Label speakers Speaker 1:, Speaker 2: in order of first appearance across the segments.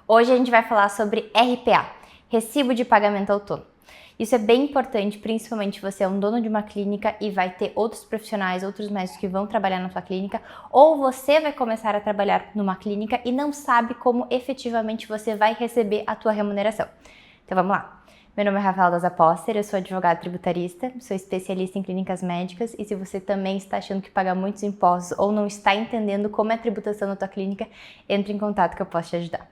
Speaker 1: Hoje a gente vai falar sobre RPA, Recibo de Pagamento Autônomo. Isso é bem importante, principalmente se você é um dono de uma clínica e vai ter outros profissionais, outros médicos que vão trabalhar na sua clínica, ou você vai começar a trabalhar numa clínica e não sabe como efetivamente você vai receber a tua remuneração. Então vamos lá. Meu nome é Rafaela das Apóster, eu sou advogada tributarista, sou especialista em clínicas médicas e se você também está achando que paga muitos impostos ou não está entendendo como é a tributação na tua clínica, entre em contato que eu posso te ajudar.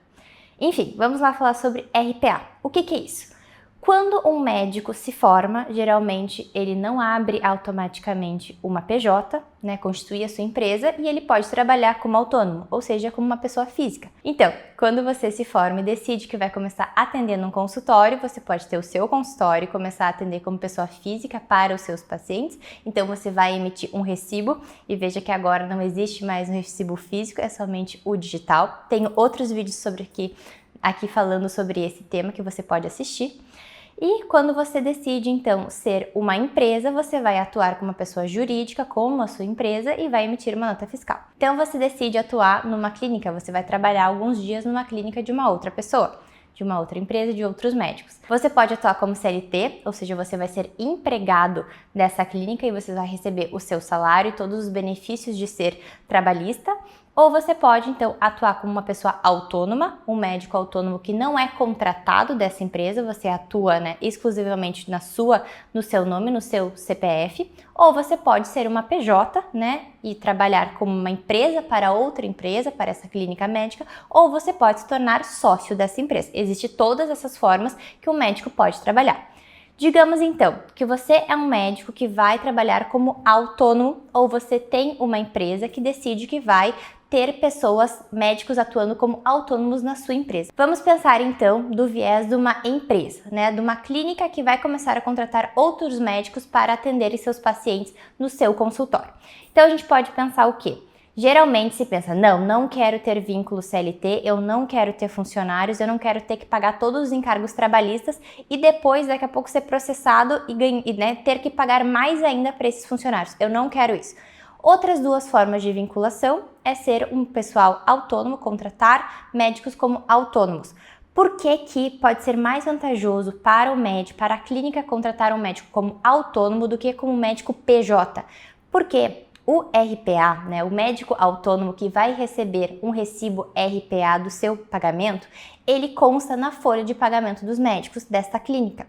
Speaker 1: Enfim, vamos lá falar sobre RPA. O que é isso? Quando um médico se forma, geralmente ele não abre automaticamente uma PJ, constitui a sua empresa e ele pode trabalhar como autônomo, ou seja, como uma pessoa física. Então, quando você se forma e decide que vai começar atendendo um consultório, você pode ter o seu consultório e começar a atender como pessoa física para os seus pacientes. Então, você vai emitir um recibo e veja que agora não existe mais um recibo físico, é somente o digital. Tenho outros vídeos sobre aqui falando sobre esse tema que você pode assistir. E quando você decide, então, ser uma empresa, você vai atuar como uma pessoa jurídica, como a sua empresa, e vai emitir uma nota fiscal. Então, você decide atuar numa clínica, você vai trabalhar alguns dias numa clínica de uma outra pessoa, de uma outra empresa, de outros médicos. Você pode atuar como CLT, ou seja, você vai ser empregado dessa clínica e você vai receber o seu salário e todos os benefícios de ser trabalhista. Ou você pode, então, atuar como uma pessoa autônoma, um médico autônomo que não é contratado dessa empresa, você atua exclusivamente no seu nome, no seu CPF. Ou você pode ser uma PJ, e trabalhar como uma empresa para outra empresa, para essa clínica médica, ou você pode se tornar sócio dessa empresa. Existem todas essas formas que um médico pode trabalhar. Digamos então que você é um médico que vai trabalhar como autônomo ou você tem uma empresa que decide que vai ter médicos atuando como autônomos na sua empresa. Vamos pensar então do viés de uma empresa, de uma clínica que vai começar a contratar outros médicos para atenderem seus pacientes no seu consultório. Então a gente pode pensar o quê? Geralmente se pensa, não quero ter vínculo CLT, eu não quero ter funcionários, eu não quero ter que pagar todos os encargos trabalhistas e depois, daqui a pouco, ser processado e ter que pagar mais ainda para esses funcionários. Eu não quero isso. Outras duas formas de vinculação é ser um pessoal autônomo, contratar médicos como autônomos. Por que pode ser mais vantajoso para o médico, para a clínica contratar um médico como autônomo do que como médico PJ? Porque o RPA, o médico autônomo que vai receber um recibo RPA do seu pagamento, ele consta na folha de pagamento dos médicos desta clínica.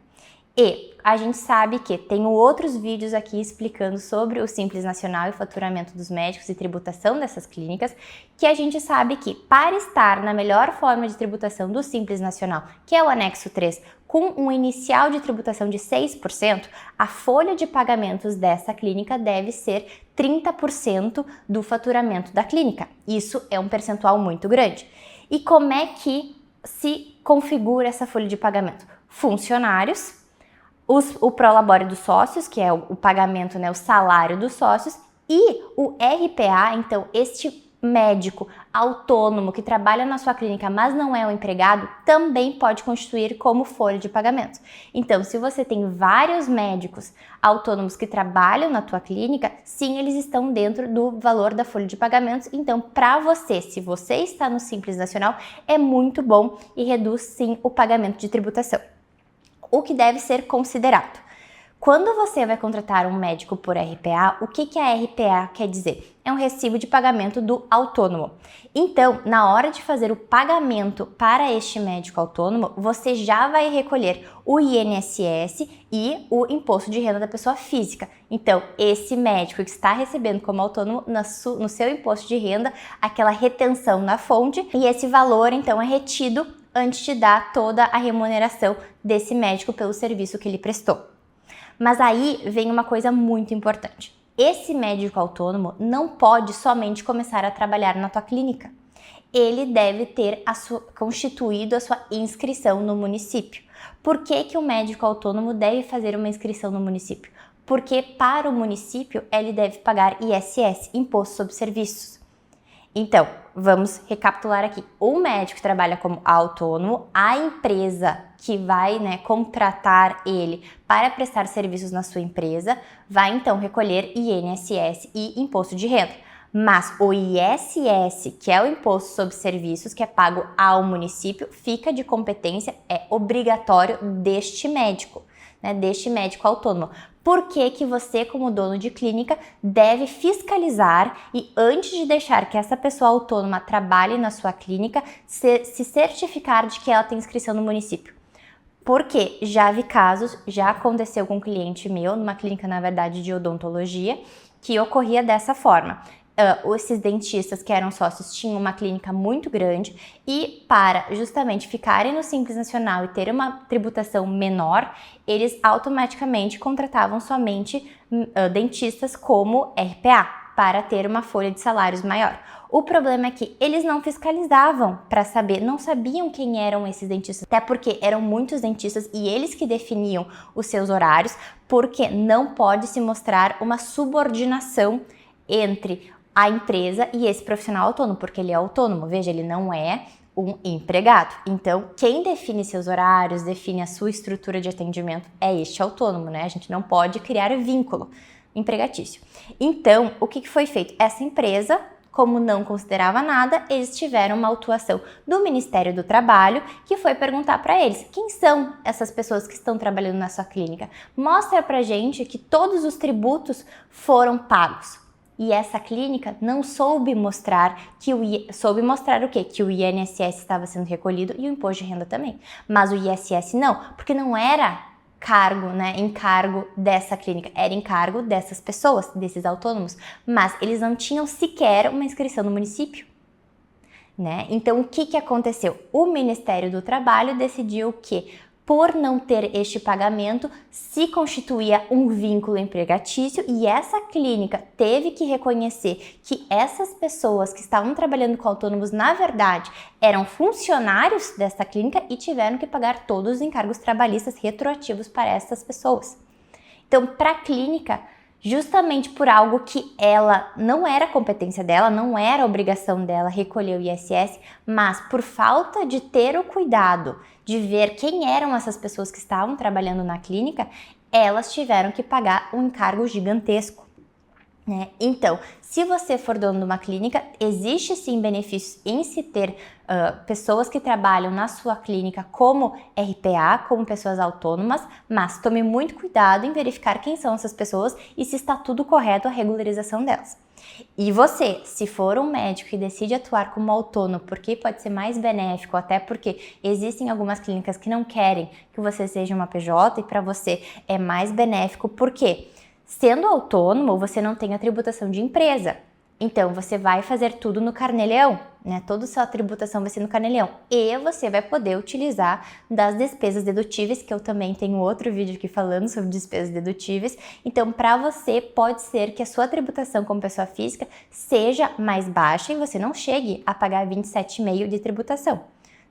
Speaker 1: E a gente sabe que tenho outros vídeos aqui explicando sobre o Simples Nacional e faturamento dos médicos e tributação dessas clínicas, que a gente sabe que para estar na melhor forma de tributação do Simples Nacional, que é o anexo 3, com um inicial de tributação de 6%, a folha de pagamentos dessa clínica deve ser 30% do faturamento da clínica. Isso é um percentual muito grande. E como é que se configura essa folha de pagamento? Funcionários, o prolabore dos sócios, que é o pagamento, o salário dos sócios, e o RPA, então este médico autônomo que trabalha na sua clínica, mas não é um empregado, também pode constituir como folha de pagamento. Então, se você tem vários médicos autônomos que trabalham na tua clínica, sim, eles estão dentro do valor da folha de pagamentos. Então, para você, se você está no Simples Nacional, é muito bom e reduz, sim, o pagamento de tributação. O que deve ser considerado? Quando você vai contratar um médico por RPA, o que a RPA quer dizer? É um recibo de pagamento do autônomo. Então, na hora de fazer o pagamento para este médico autônomo, você já vai recolher o INSS e o imposto de renda da pessoa física. Então, esse médico que está recebendo como autônomo, no seu imposto de renda, aquela retenção na fonte, e esse valor, então, é retido antes de dar toda a remuneração desse médico pelo serviço que ele prestou. Mas aí vem uma coisa muito importante. Esse médico autônomo não pode somente começar a trabalhar na tua clínica. Ele deve ter constituído a sua inscrição no município. Por que o médico autônomo deve fazer uma inscrição no município? Porque para o município ele deve pagar ISS, Imposto sobre Serviços. Então, vamos recapitular aqui. O médico que trabalha como autônomo, a empresa que vai contratar ele para prestar serviços na sua empresa, vai então recolher INSS e Imposto de Renda. Mas o ISS, que é o Imposto sobre Serviços, que é pago ao município, fica de competência, é obrigatório deste médico, né, deste médico autônomo. Por que que você, como dono de clínica, deve fiscalizar e, antes de deixar que essa pessoa autônoma trabalhe na sua clínica, se certificar de que ela tem inscrição no município? Porque já vi casos, já aconteceu com um cliente meu, numa clínica, na verdade, de odontologia, que ocorria dessa forma. Esses dentistas que eram sócios tinham uma clínica muito grande e, para justamente ficarem no Simples Nacional e ter uma tributação menor, eles automaticamente contratavam somente dentistas como RPA, para ter uma folha de salários maior. O problema é que eles não fiscalizavam para saber, não sabiam quem eram esses dentistas, até porque eram muitos dentistas e eles que definiam os seus horários, porque não pode se mostrar uma subordinação entre a empresa e esse profissional autônomo, porque ele é autônomo, veja, ele não é um empregado. Então, quem define seus horários, define a sua estrutura de atendimento é este autônomo, né? A gente não pode criar vínculo empregatício. Então, o que foi feito? Essa empresa, como não considerava nada, eles tiveram uma autuação do Ministério do Trabalho, que foi perguntar para eles: quem são essas pessoas que estão trabalhando na sua clínica? Mostra pra gente que todos os tributos foram pagos. E essa clínica não soube mostrar soube mostrar o quê? Que o INSS estava sendo recolhido e o imposto de renda também. Mas o ISS não, porque não era cargo, né, encargo dessa clínica, era encargo dessas pessoas, desses autônomos, mas eles não tinham sequer uma inscrição no município, né? Então, o que aconteceu? O Ministério do Trabalho decidiu que, por não ter este pagamento, se constituía um vínculo empregatício e essa clínica teve que reconhecer que essas pessoas que estavam trabalhando com autônomos, na verdade, eram funcionários dessa clínica e tiveram que pagar todos os encargos trabalhistas retroativos para essas pessoas. Então, para a clínica, justamente por algo que ela não era competência dela, não era obrigação dela recolher o ISS, mas por falta de ter o cuidado de ver quem eram essas pessoas que estavam trabalhando na clínica, elas tiveram que pagar um encargo gigantesco, né? Então, se você for dono de uma clínica, existe sim benefícios em se ter pessoas que trabalham na sua clínica como RPA, como pessoas autônomas, mas tome muito cuidado em verificar quem são essas pessoas e se está tudo correto a regularização delas. E você, se for um médico e decide atuar como autônomo, porque pode ser mais benéfico, até porque existem algumas clínicas que não querem que você seja uma PJ e para você é mais benéfico, porque sendo autônomo, você não tem a tributação de empresa. Então, você vai fazer tudo no Carnê-Leão, né? Toda a sua tributação vai ser no Carnê-Leão. E você vai poder utilizar das despesas dedutíveis, que eu também tenho outro vídeo aqui falando sobre despesas dedutíveis. Então, para você, pode ser que a sua tributação como pessoa física seja mais baixa e você não chegue a pagar 27,5% de tributação,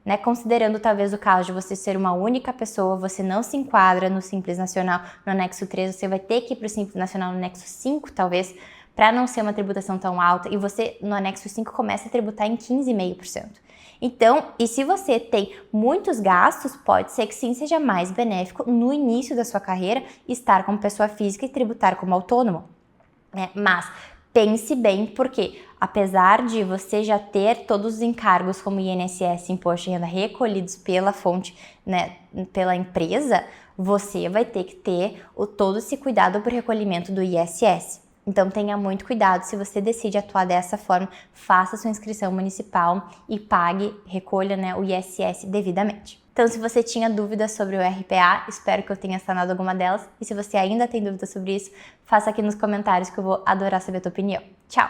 Speaker 1: né? Considerando talvez o caso de você ser uma única pessoa, você não se enquadra no Simples Nacional, no anexo 3, você vai ter que ir para o Simples Nacional no anexo 5, talvez, para não ser uma tributação tão alta, e você no anexo 5 começa a tributar em 15,5%. Então, e se você tem muitos gastos, pode ser que sim seja mais benéfico no início da sua carreira estar como pessoa física e tributar como autônomo, né? Mas pense bem, porque apesar de você já ter todos os encargos como INSS, imposto de renda recolhidos pela fonte, né, pela empresa, você vai ter que ter todo esse cuidado para o recolhimento do ISS. Então tenha muito cuidado, se você decide atuar dessa forma, faça sua inscrição municipal e pague, recolha, né, o ISS devidamente. Então, se você tinha dúvidas sobre o RPA, espero que eu tenha sanado alguma delas. E se você ainda tem dúvidas sobre isso, faça aqui nos comentários que eu vou adorar saber a tua opinião. Tchau!